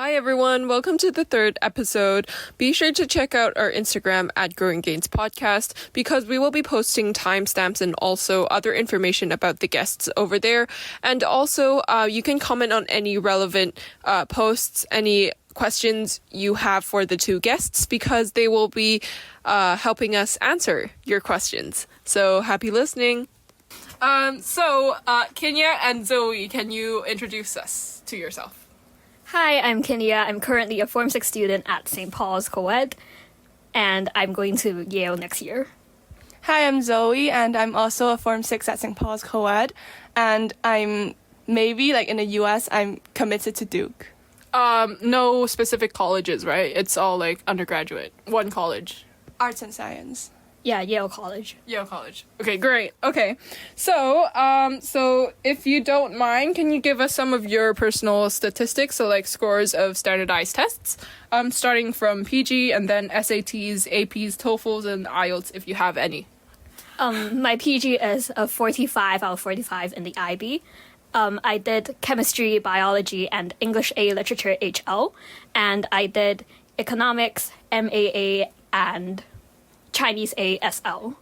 Hi everyone, welcome to the third episode. Be sure to check out our Instagram at Growing Gains Podcast because we will be posting timestamps and also other information about the guests over there. And also, you can comment on any relevant posts, any questions you have for the two guests because they will be helping us answer your questions. So happy listening. Kenya and Zoe, can you introduce us to yourself? Hi, I'm Kenya. I'm currently a Form 6 student at St. Paul's Co-ed, and I'm going to Yale next year. Hi, I'm Zoe, and I'm also a Form 6 at St. Paul's Co-ed, and I'm maybe, in the US, I'm committed to Duke. No specific colleges, right? It's all, undergraduate. One college. Arts and Science. Yeah, Yale College. Yale College. Okay, great. Okay. So if you don't mind, can you give us some of your personal statistics? So scores of standardized tests, starting from PG and then SATs, APs, TOEFLs, and IELTS if you have any. My PG is a 45 out of 45 in the IB. I did chemistry, biology, and English A, literature HL, and I did economics, MAA, and Chinese ASL.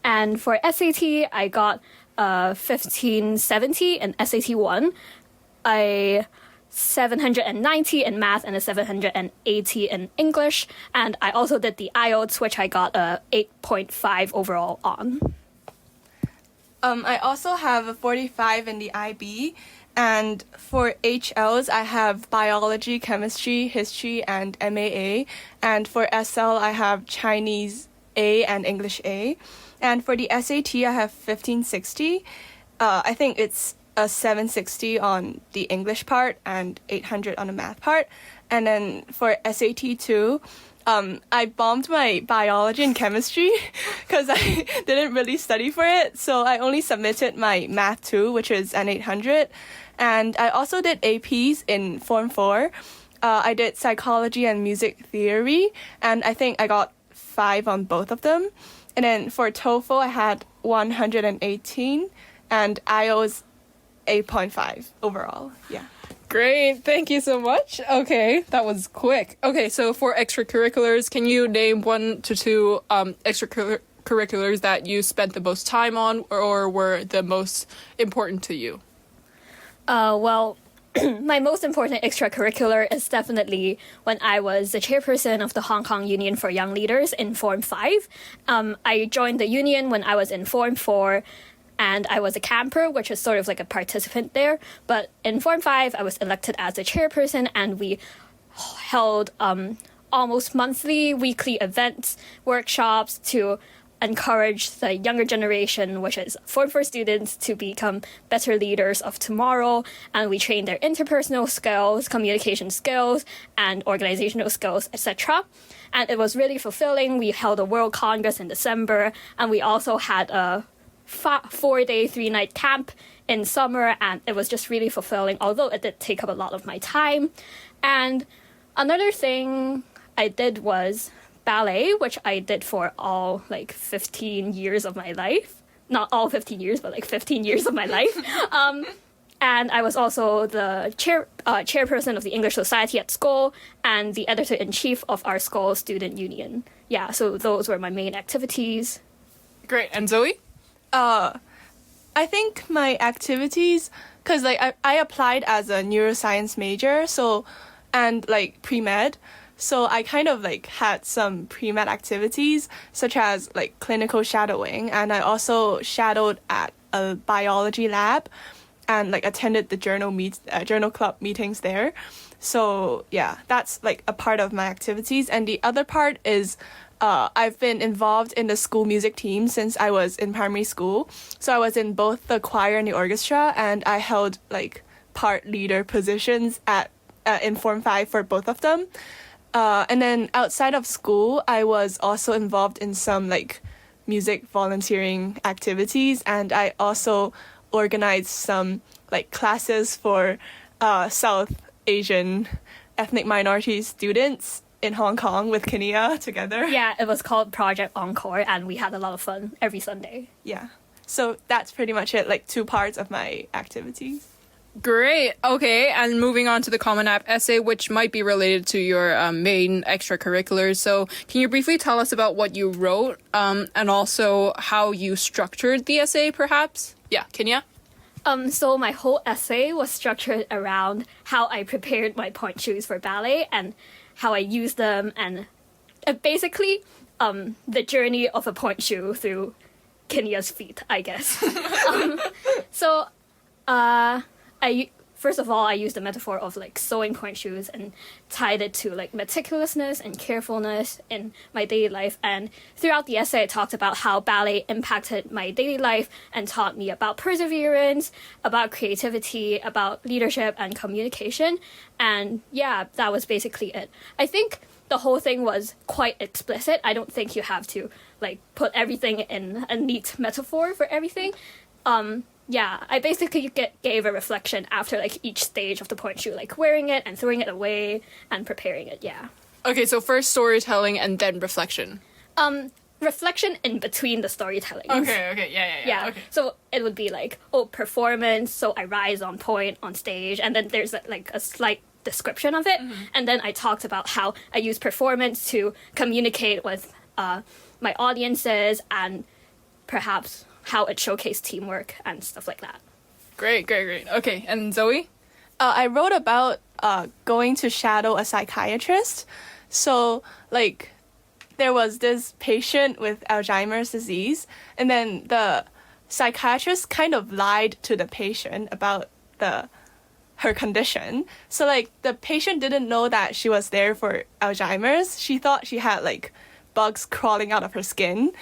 And for SAT, I got 1570 in SAT 1, a 790 in math, and a 780 in English. And I also did the IELTS, which I got a 8.5 overall on. I also have a 45 in the IB. And for HLs, I have biology, chemistry, history, and MAA. And for SL, I have Chinese A and English A. And for the SAT, I have 1560. I think it's a 760 on the English part and 800 on the math part. And then for SAT 2, I bombed my biology and chemistry because I didn't really study for it. So I only submitted my math 2, which is an 800. And I also did APs in Form 4. I did psychology and music theory, and I think I got 5 on both of them. And then for TOEFL, I had 118, and IELTS 8.5 overall. Yeah. Great. Thank you so much. Okay, that was quick. Okay, so for extracurriculars, can you name 1 to 2 extracurriculars that you spent the most time on or were the most important to you? My most important extracurricular is definitely when I was the chairperson of the Hong Kong Union for Young Leaders in Form 5. I joined the union when I was in Form 4, and I was a camper, which is sort of like a participant there. But in Form 5, I was elected as the chairperson, and we held almost monthly, weekly events, workshops to encourage the younger generation, which is Form 4 students, to become better leaders of tomorrow. And we train their interpersonal skills, communication skills, and organizational skills, etc. And it was really fulfilling. We held a World Congress in December, and we also had a 4-day, 3-night camp in summer, and it was just really fulfilling, although it did take up a lot of my time. And another thing I did was ballet, which I did for all 15 years of my life. Not all 15 years, but 15 years of my life. And I was also the chairperson of the English Society at school and the editor-in-chief of our school student union. Yeah, so those were my main activities. Great. And Zoe? I think my activities, because I applied as a neuroscience major, and pre-med. So I kind of had some pre-med activities such as clinical shadowing, and I also shadowed at a biology lab and attended the journal club meetings there. So yeah, that's a part of my activities. And the other part is I've been involved in the school music team since I was in primary school. So I was in both the choir and the orchestra, and I held part leader positions in Form 5 for both of them. And then outside of school, I was also involved in some music volunteering activities, and I also organized some classes for South Asian ethnic minority students in Hong Kong with Kenya together. Yeah, it was called Project Encore, and we had a lot of fun every Sunday. Yeah. So that's pretty much it, 2 parts of my activities. Great. Okay, and moving on to the Common App essay, which might be related to your main extracurriculars. So, can you briefly tell us about what you wrote, and also how you structured the essay, perhaps? Yeah, Kenya? So my whole essay was structured around how I prepared my point shoes for ballet and how I used them, and basically the journey of a point shoe through Kenya's feet, I guess. So first of all, I used the metaphor of like sewing point shoes and tied it to like meticulousness and carefulness in my daily life. And throughout the essay, I talked about how ballet impacted my daily life and taught me about perseverance, about creativity, about leadership and communication. And yeah, that was basically it. I think the whole thing was quite explicit. I don't think you have to like put everything in a neat metaphor for everything. Yeah, I basically gave a reflection after like each stage of the point shoe, like wearing it and throwing it away and preparing it, yeah. Okay, so first storytelling and then reflection. Reflection in between the storytelling. Okay, yeah. Okay. So it would be like, performance, so I rise on point on stage, and then there's like a slight description of it, and then I talked about how I use performance to communicate with my audiences and perhaps how it showcased teamwork and stuff like that. Great. Okay, and Zoe? I wrote about going to shadow a psychiatrist. So, like, there was this patient with Alzheimer's disease, and then the psychiatrist kind of lied to the patient about her condition. So, like, the patient didn't know that she was there for Alzheimer's. She thought she had, like, bugs crawling out of her skin.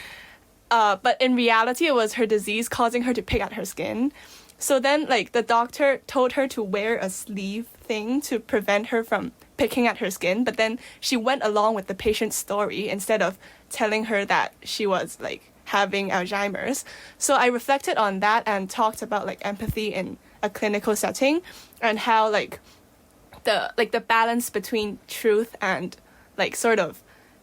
But in reality, it was her disease causing her to pick at her skin. So then, like, the doctor told her to wear a sleeve thing to prevent her from picking at her skin. But then she went along with the patient's story instead of telling her that she was, like, having Alzheimer's. So I reflected on that and talked about, like, empathy in a clinical setting and how, like, the balance between truth and, like, sort of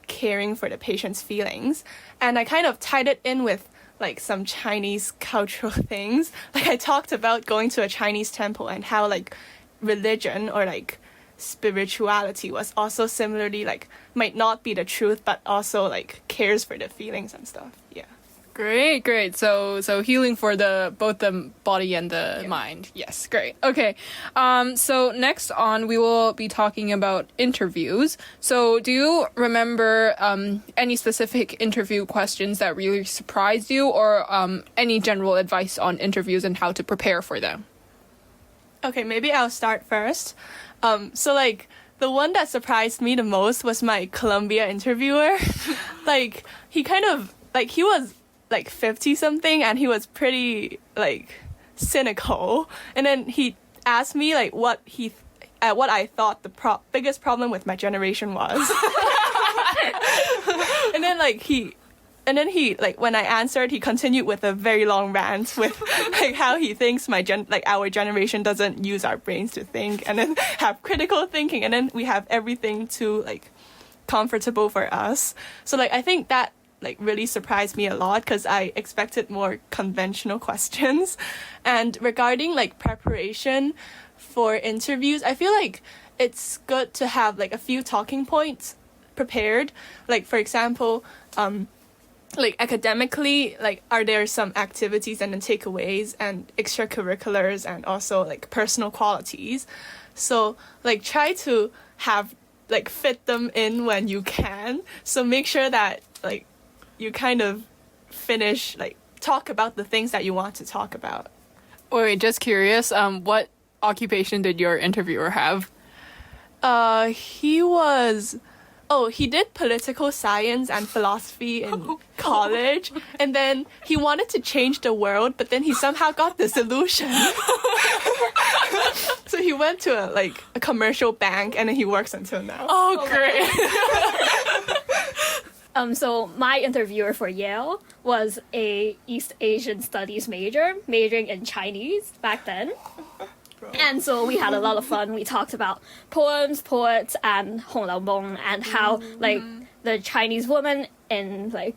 caring for the patient's feelings. And I kind of tied it in with like some Chinese cultural things. Like I talked about going to a Chinese temple and how like religion or like spirituality was also similarly like might not be the truth but also like cares for the feelings and stuff. Yeah. Great. So healing for both the body and the mind. Yes, great. Okay. So next on, we will be talking about interviews. So do you remember any specific interview questions that really surprised you, or any general advice on interviews and how to prepare for them? Okay, maybe I'll start first. So like the one that surprised me the most was my Columbia interviewer. Like he kind of like he was like 50 something and he was pretty like cynical, and then he asked me like what I thought the biggest problem with my generation was. and then he like when I answered, he continued with a very long rant with like how he thinks our generation doesn't use our brains to think and then have critical thinking, and then we have everything too like comfortable for us. So like I think that like really surprised me a lot because I expected more conventional questions. And regarding like preparation for interviews, I feel like it's good to have like a few talking points prepared. Like for example, like academically, like are there some activities and then takeaways and extracurriculars and also like personal qualities. So like try to have like fit them in when you can. So make sure that like you kind of finish, like, talk about the things that you want to talk about. Wait, just curious, what occupation did your interviewer have? He did political science and philosophy in college, and then he wanted to change the world, but then he somehow got disillusioned. So he went to a commercial bank, and then he works until now. Oh, great. So my interviewer for Yale was a East Asian Studies majoring in Chinese back then. And so we had a lot of fun. We talked about poems, poets, and Hong Lao Bong, and how like the Chinese woman in like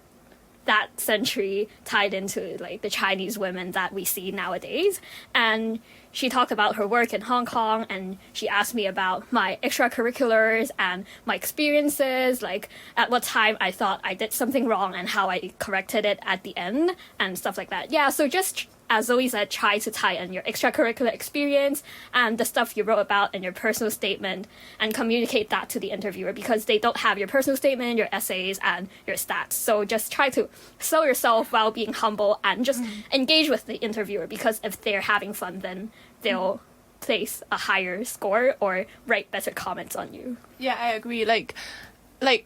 that century tied into like the Chinese women that we see nowadays. And she talked about her work in Hong Kong, and she asked me about my extracurriculars and my experiences, like at what time I thought I did something wrong and how I corrected it at the end and stuff like that. Yeah, so just as Zoe said, try to tie in your extracurricular experience and the stuff you wrote about in your personal statement and communicate that to the interviewer, because they don't have your personal statement, your essays, and your stats. So just try to sell yourself while being humble and just engage with the interviewer, because if they're having fun, then they'll place a higher score or write better comments on you. Yeah, I agree. Like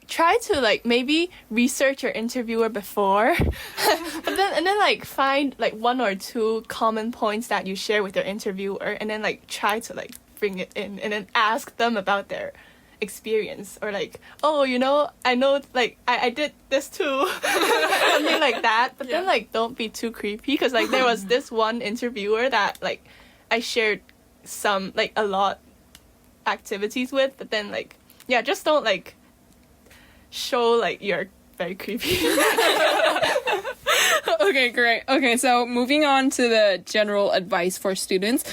try to like maybe research your interviewer before but then like find like one or two common points that you share with your interviewer, and then like try to like bring it in and then ask them about their experience, or like, oh, you know, I know like I did this too something like that. But then like don't be too creepy, because like there was this one interviewer that like I shared some like a lot activities with, but then like just don't like show like you're very creepy. Okay, great. Okay, so moving on to the general advice for students.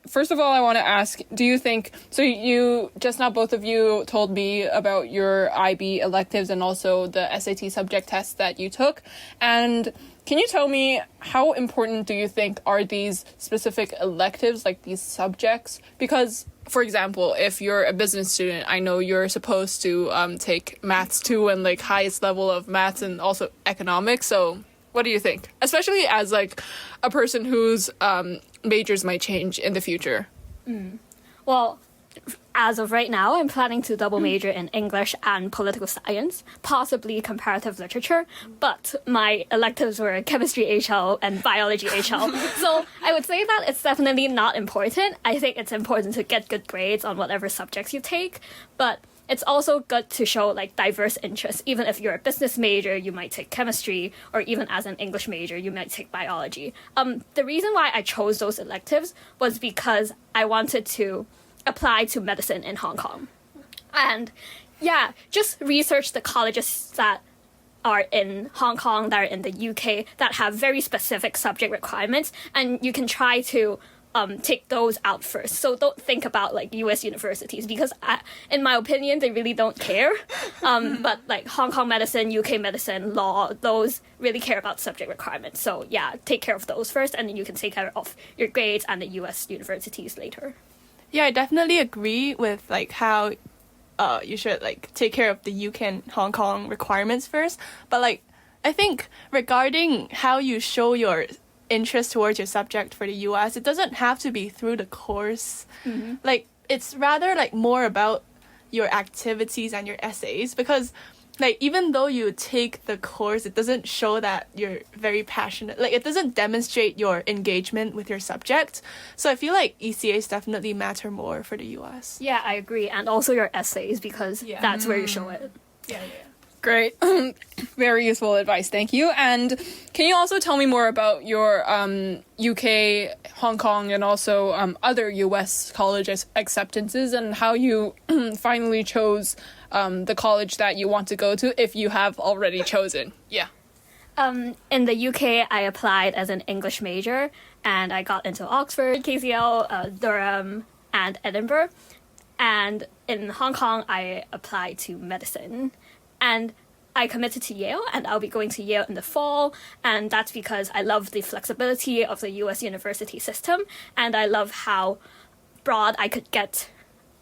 First of all, I want to ask, do you think, so you, just now both of you told me about your IB electives and also the SAT subject tests that you took. And can you tell me, how important do you think are these specific electives, like these subjects? Because, for example, if you're a business student, I know you're supposed to take maths 2 and like highest level of maths and also economics. So what do you think? Especially as like a person whose majors might change in the future. Well, as of right now, I'm planning to double major in English and political science, possibly comparative literature, but my electives were chemistry HL and biology HL. So I would say that it's definitely not important. I think it's important to get good grades on whatever subjects you take, but it's also good to show like diverse interests. Even if you're a business major, you might take chemistry, or even as an English major, you might take biology. The reason why I chose those electives was because I wanted to apply to medicine in Hong Kong. And yeah, just research the colleges that are in Hong Kong, that are in the UK, that have very specific subject requirements, and you can try to take those out first. So don't think about like US universities, because in my opinion, they really don't care. But like Hong Kong medicine, UK medicine, law, those really care about subject requirements. So yeah, take care of those first, and then you can take care of your grades and the US universities later. Yeah, I definitely agree with like how you should like take care of the UK and Hong Kong requirements first. But like I think regarding how you show your interest towards your subject for the US, it doesn't have to be through the course. Like it's rather like more about your activities and your essays, because like even though you take the course, it doesn't show that you're very passionate. Like it doesn't demonstrate your engagement with your subject. So I feel like ECAs definitely matter more for the US. Yeah, I agree. And also your essays, because that's where you show it. Yeah. Great. Very useful advice. Thank you. And can you also tell me more about your UK, Hong Kong, and also other US college acceptances, and how you finally chose the college that you want to go to, if you have already chosen? Yeah. In the UK, I applied as an English major, and I got into Oxford, KCL, Durham, and Edinburgh. And in Hong Kong, I applied to medicine. And I committed to Yale, and I'll be going to Yale in the fall. And that's because I love the flexibility of the US university system, and I love how broad I could get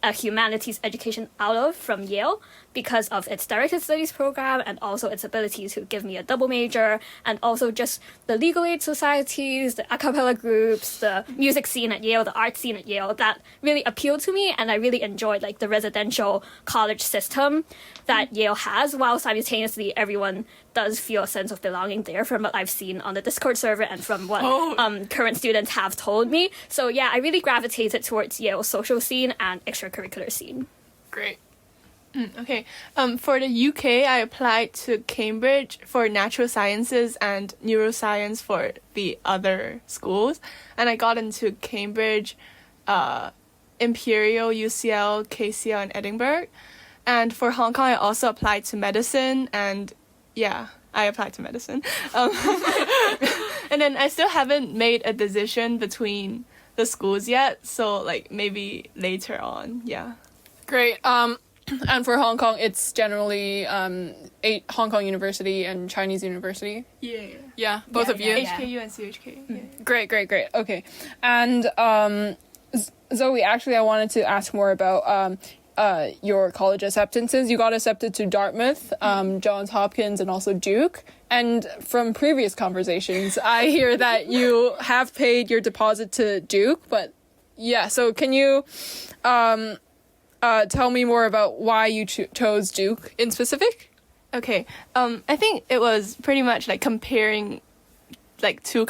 a humanities education out of from Yale, because of its directed studies program and also its ability to give me a double major, and also just the legal aid societies, the a cappella groups, the music scene at Yale, the art scene at Yale, that really appealed to me. And I really enjoyed like the residential college system that Yale has, while simultaneously everyone does feel a sense of belonging there, from what I've seen on the Discord server and from what current students have told me. So yeah, I really gravitated towards Yale's social scene and extracurricular scene. Great. Okay. For the UK, I applied to Cambridge for natural sciences and neuroscience for the other schools, and I got into Cambridge, Imperial, UCL, KCL, and Edinburgh. And for Hong Kong, I also applied to medicine, and yeah, I applied to medicine. And then I still haven't made a decision between the schools yet, so like maybe later on. Yeah. Great. And for Hong Kong, it's generally Hong Kong University and Chinese University. Yeah. Yeah, both of you. Yeah. HKU and CHK. Yeah. Great. Okay. And Zoe, actually, I wanted to ask more about your college acceptances. You got accepted to Dartmouth, Johns Hopkins, and also Duke. And from previous conversations, I hear that you have paid your deposit to Duke. But yeah, so can you tell me more about why you chose Duke in specific? Okay. I think it was pretty much like comparing like two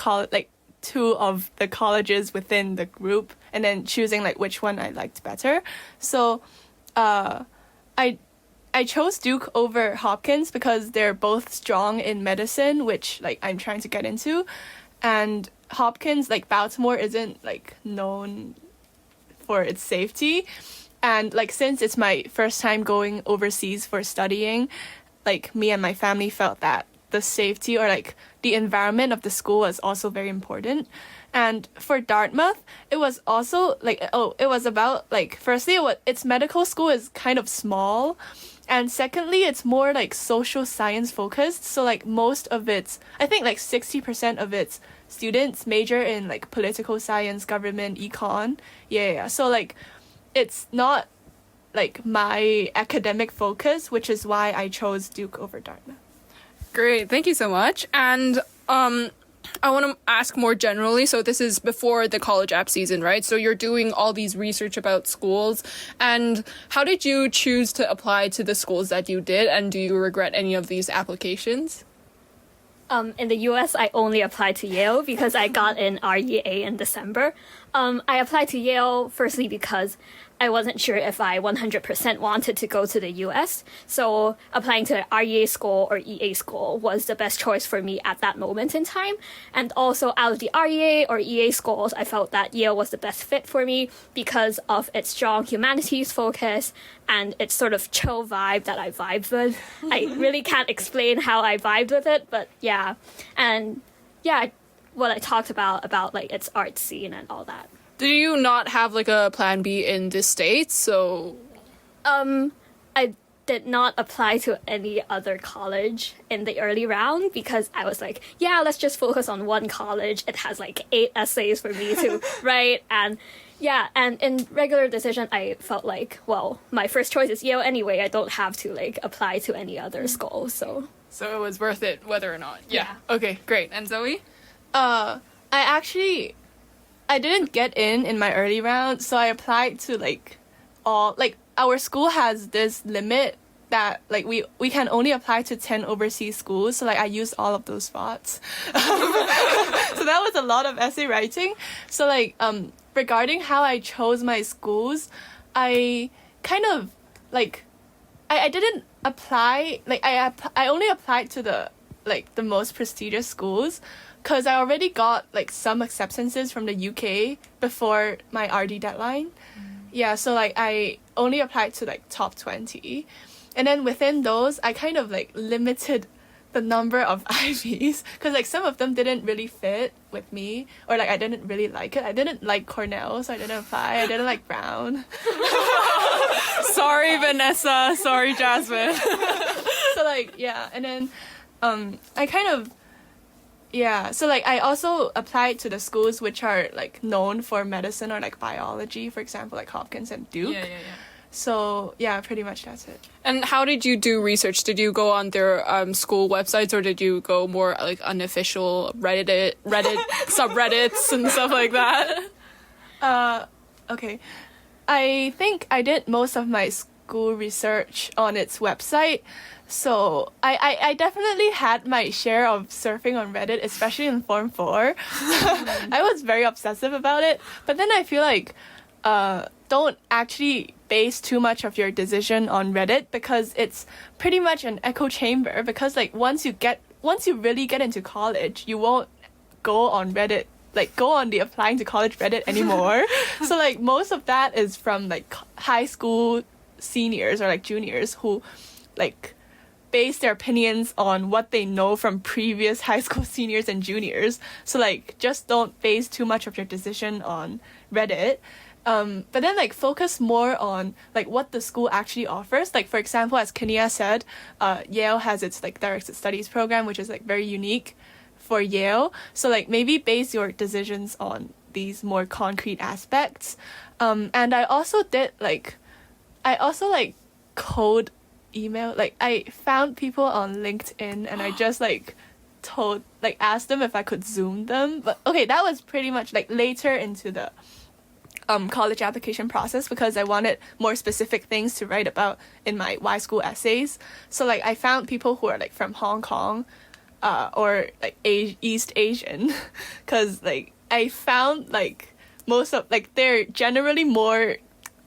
of the colleges within the group and then choosing like which one I liked better. So I chose Duke over Hopkins because they're both strong in medicine, which like I'm trying to get into. And Hopkins, like Baltimore, isn't like known for its safety. And like since it's my first time going overseas for studying, like me and my family felt that the safety or like the environment of the school was also very important. And for Dartmouth, it was also like, it was about like, firstly, its medical school is kind of small. And secondly, it's more like social science focused. So like most of I think like 60% of its students major in like political science, government, econ. Yeah. So like, it's not like my academic focus, which is why I chose Duke over Dartmouth. Great, thank you so much. And I want to ask more generally. So this is before the college app season, right? So you're doing all these research about schools. And how did you choose to apply to the schools that you did? And do you regret any of these applications? In the US, I only applied to Yale because I got in REA in December. I applied to Yale firstly because I wasn't sure if I 100% wanted to go to the US. So applying to REA school or EA school was the best choice for me at that moment in time. And also out of the REA or EA schools, I felt that Yale was the best fit for me because of its strong humanities focus and its sort of chill vibe that I vibed with. I really can't explain how I vibed with it, but yeah. And yeah, what I talked about like its art scene and all that. Do you not have like a plan B in the States? So I did not apply to any other college in the early round because I was like, yeah, let's just focus on one college. It has like 8 essays for me to write. And yeah, and in regular decision, I felt like, well, my first choice is Yale anyway. I don't have to like apply to any other school. So it was worth it whether or not. Yeah. Okay, great. And Zoe? I didn't get in my early round, so I applied to like all, like our school has this limit that like we can only apply to 10 overseas schools, so like I used all of those spots. So that was a lot of essay writing. So like regarding how I chose my schools, I kind of like I didn't apply, like I only applied to the most prestigious schools because I already got like some acceptances from the UK before my RD deadline. Yeah, so like I only applied to like top 20. And then within those, I kind of like limited the number of IVs because like some of them didn't really fit with me, or like I didn't really like it. I didn't like Cornell, so I didn't apply. I didn't like Brown. Sorry, Vanessa. Sorry, Jasmine. So like, yeah, and then I kind of, yeah, so like I also applied to the schools which are like known for medicine or like biology, for example, like Hopkins and Duke. Yeah. So yeah, pretty much that's it. And how did you do research? Did you go on their school websites, or did you go more like unofficial Reddit subreddits and stuff like that? Okay. I think I did most of my school research on its website. So I definitely had my share of surfing on Reddit, especially in Form 4. I was very obsessive about it. But then I feel like don't actually base too much of your decision on Reddit because it's pretty much an echo chamber, because like once you really get into college, you won't go on Reddit, like go on the applying to college Reddit anymore. So like most of that is from like high school seniors or like juniors who like base their opinions on what they know from previous high school seniors and juniors. So like just don't base too much of your decision on Reddit. But then like focus more on like what the school actually offers. Like for example, as Kenia said, Yale has its like directed studies program, which is like very unique for Yale. So like maybe base your decisions on these more concrete aspects. And I also code email. Like I found people on LinkedIn and I just asked them if I could Zoom them. But okay, that was pretty much like later into the college application process because I wanted more specific things to write about in my Y school essays. So like I found people who are like from Hong Kong or like East Asian because like I found like most of like they're generally more,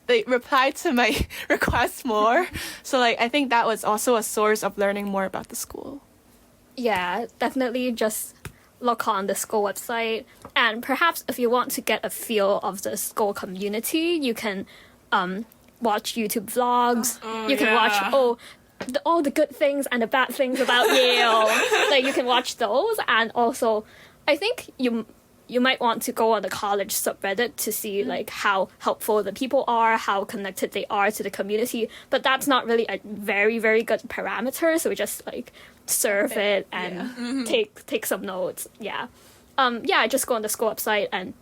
they reply to my requests more. So like I think that was also a source of learning more about the school. Yeah, definitely just look on the school website, and perhaps if you want to get a feel of the school community, you can watch YouTube vlogs. You can watch all the good things and the bad things about Yale. Like you can watch those, and also I think you might want to go on the college subreddit to see like how helpful the people are, how connected they are to the community. But that's not really a very, very good parameter. So we just like surf it and take some notes. Yeah. Just go on the school website and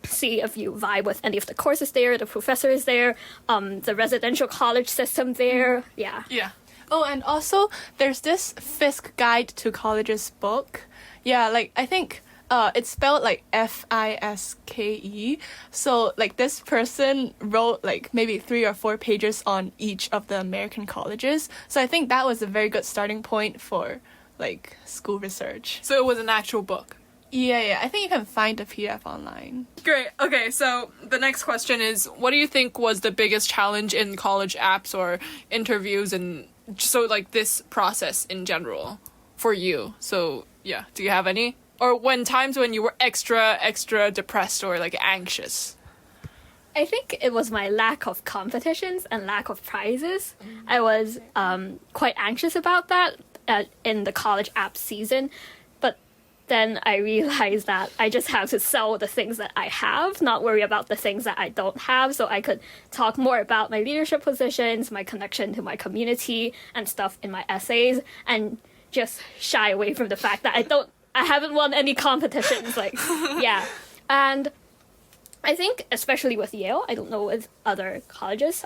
see if you vibe with any of the courses there, the professors there, the residential college system there. Yeah. Yeah. Oh, and also there's this Fisk Guide to Colleges book. Yeah, like I think it's spelled like Fiske. So like this person wrote like maybe 3 or 4 pages on each of the American colleges. So I think that was a very good starting point for like school research. So it was an actual book. Yeah. I think you can find the PDF online. Great. Okay, so the next question is, what do you think was the biggest challenge in college apps or interviews, and so like this process in general for you? So yeah, do you have any? Or times when you were extra depressed or like anxious? I think it was my lack of competitions and lack of prizes. I was quite anxious about that in the college app season. But then I realized that I just have to sell the things that I have, not worry about the things that I don't have. So I could talk more about my leadership positions, my connection to my community and stuff in my essays, and just shy away from the fact that I haven't won any competitions, like, yeah. And I think, especially with Yale, I don't know with other colleges,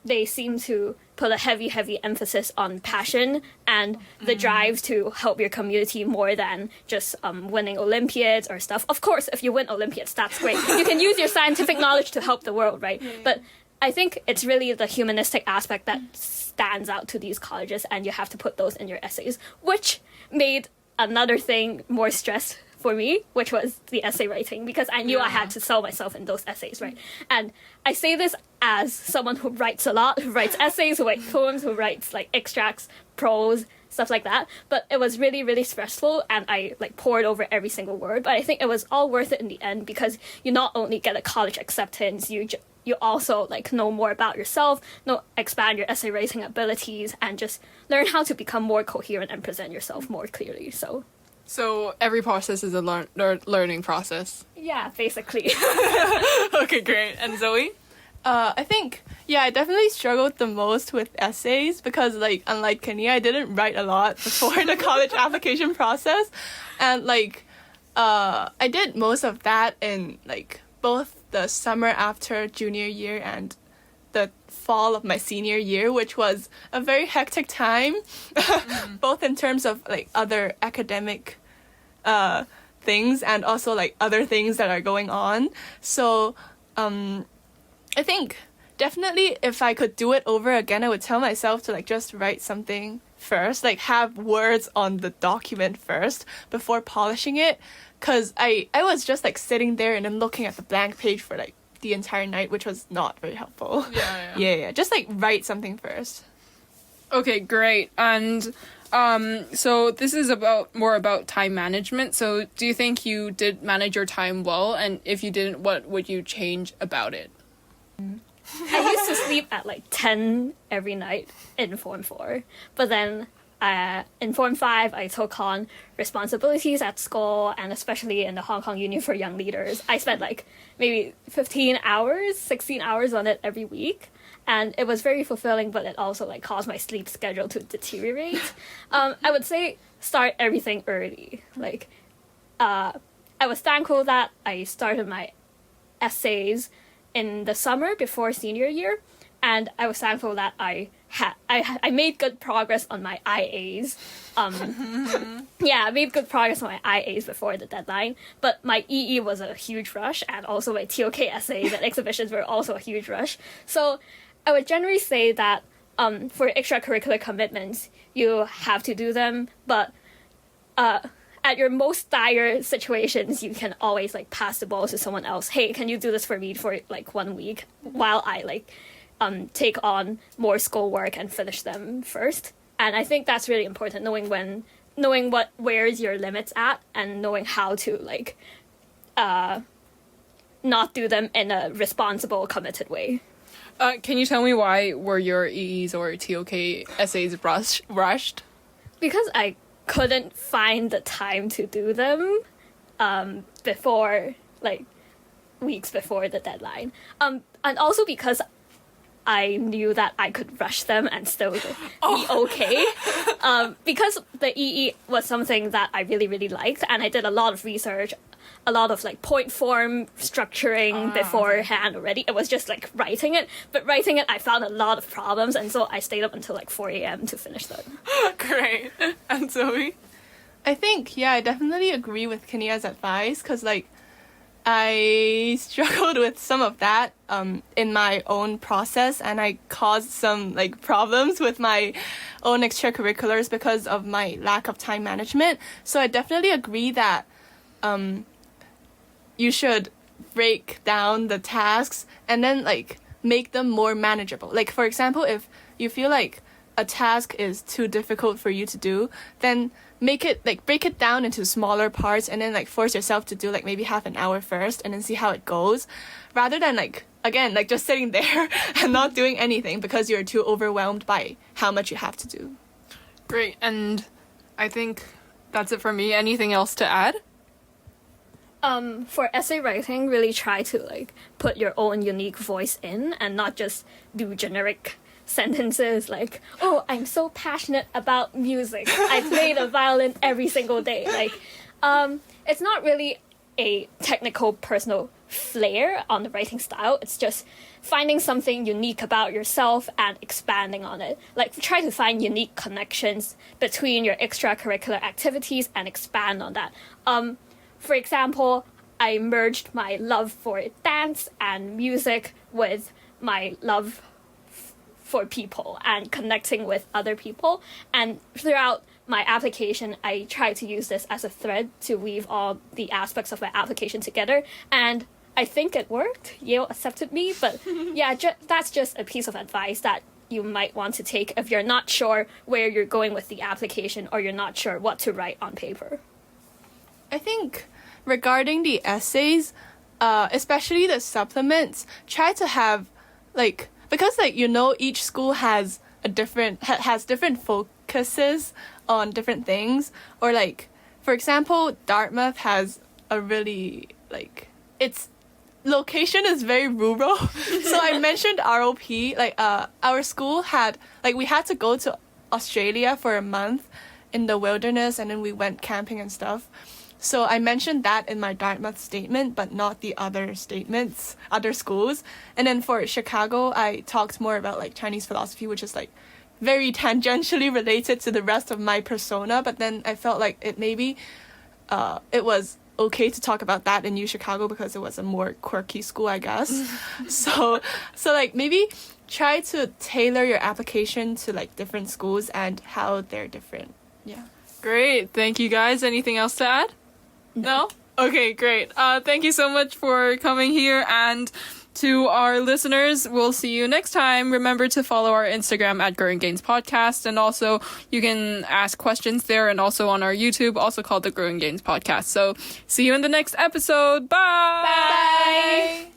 they seem to put a heavy emphasis on passion and the drive to help your community more than just winning Olympiads or stuff. Of course, if you win Olympiads, that's great. You can use your scientific knowledge to help the world, right? But I think it's really the humanistic aspect that stands out to these colleges, and you have to put those in your essays, which made another thing more stress for me, which was the essay writing, because I knew I had to sell myself in those essays, right? And I say this as someone who writes a lot, who writes essays, who writes poems, who writes like extracts, prose, stuff like that. But it was really, really stressful, and I like pored over every single word. But I think it was all worth it in the end, because you not only get a college acceptance, you also like know more about yourself, expand your essay writing abilities, and just learn how to become more coherent and present yourself more clearly. So every process is a learning process. Yeah, basically. Okay, great. And Zoe? I think, I definitely struggled the most with essays because, like, unlike Kenya, I didn't write a lot before the college application process. And, like, I did most of that in, like, both the summer after junior year and the fall of my senior year, which was a very hectic time, both in terms of, like, other academic things and also, like, other things that are going on. So, I think definitely if I could do it over again, I would tell myself to like just write something first, like have words on the document first before polishing it. Cause I was just like sitting there and then looking at the blank page for like the entire night, which was not very helpful. Yeah. Just like write something first. Okay, great. And so this is more about time management. So do you think you did manage your time well? And if you didn't, what would you change about it? I used to sleep at like 10 every night in Form 4, but then in Form 5, I took on responsibilities at school, and especially in the Hong Kong Union for Young Leaders. I spent like maybe 15 hours, 16 hours on it every week. And it was very fulfilling, but it also like caused my sleep schedule to deteriorate. I would say start everything early. Like, I was thankful that I started my essays in the summer before senior year, and I was thankful that I made good progress on my IAs. I made good progress on my IAs before the deadline, but my EE was a huge rush, and also my TOK essays and exhibitions were also a huge rush. So I would generally say that for extracurricular commitments, you have to do them, but at your most dire situations, you can always like pass the ball to someone else. Hey, can you do this for me for like 1 week while I like take on more schoolwork and finish them first? And I think that's really important, knowing where's your limits at, and knowing how to like not do them in a responsible, committed way. Can you tell me why were your EEs or TOK essays rushed? Because I couldn't find the time to do them before, like, weeks before the deadline. And also because I knew that I could rush them and still be okay. Because the EE was something that I really, really liked, and I did a lot of research, a lot of like point form structuring beforehand already. It was just like writing it, but writing it I found a lot of problems, and so I stayed up until like 4 a.m. to finish them. Great. And Zoe? I think, I definitely agree with Kenia's advice, because like I struggled with some of that in my own process, and I caused some like problems with my own extracurriculars because of my lack of time management. So I definitely agree that you should break down the tasks and then like make them more manageable. Like, for example, if you feel like a task is too difficult for you to do, then break it down into smaller parts, and then like force yourself to do like maybe half an hour first and then see how it goes, rather than like just sitting there and not doing anything because you're too overwhelmed by how much you have to do. Great. And I think that's it for me. Anything else to add? For essay writing, really try to like put your own unique voice in, and not just do generic sentences like, oh, I'm so passionate about music, I play the violin every single day. Like, it's not really a technical personal flair on the writing style. It's just finding something unique about yourself and expanding on it. Like, try to find unique connections between your extracurricular activities and expand on that. For example, I merged my love for dance and music with my love for people and connecting with other people. And throughout my application, I tried to use this as a thread to weave all the aspects of my application together. And I think it worked. Yale accepted me. But yeah, that's just a piece of advice that you might want to take if you're not sure where you're going with the application, or you're not sure what to write on paper. I think regarding the essays, especially the supplements, try to have like, because like, each school has different focuses on different things, or like, for example, Dartmouth has a really like, its location is very rural. So I mentioned ROP, like our school had, like, we had to go to Australia for a month in the wilderness, and then we went camping and stuff. So I mentioned that in my Dartmouth statement, but not the other statements, other schools. And then for Chicago, I talked more about like Chinese philosophy, which is like very tangentially related to the rest of my persona. But then I felt like it was okay to talk about that in U Chicago because it was a more quirky school, I guess. so like maybe try to tailor your application to like different schools and how they're different. Yeah. Great. Thank you guys. Anything else to add? No? Okay, great. Thank you so much for coming here, and to our listeners, we'll see you next time. Remember to follow our Instagram at Growing Gains Podcast, and also you can ask questions there, and also on our YouTube, also called the Growing Gains Podcast. So see you in the next episode. Bye! Bye!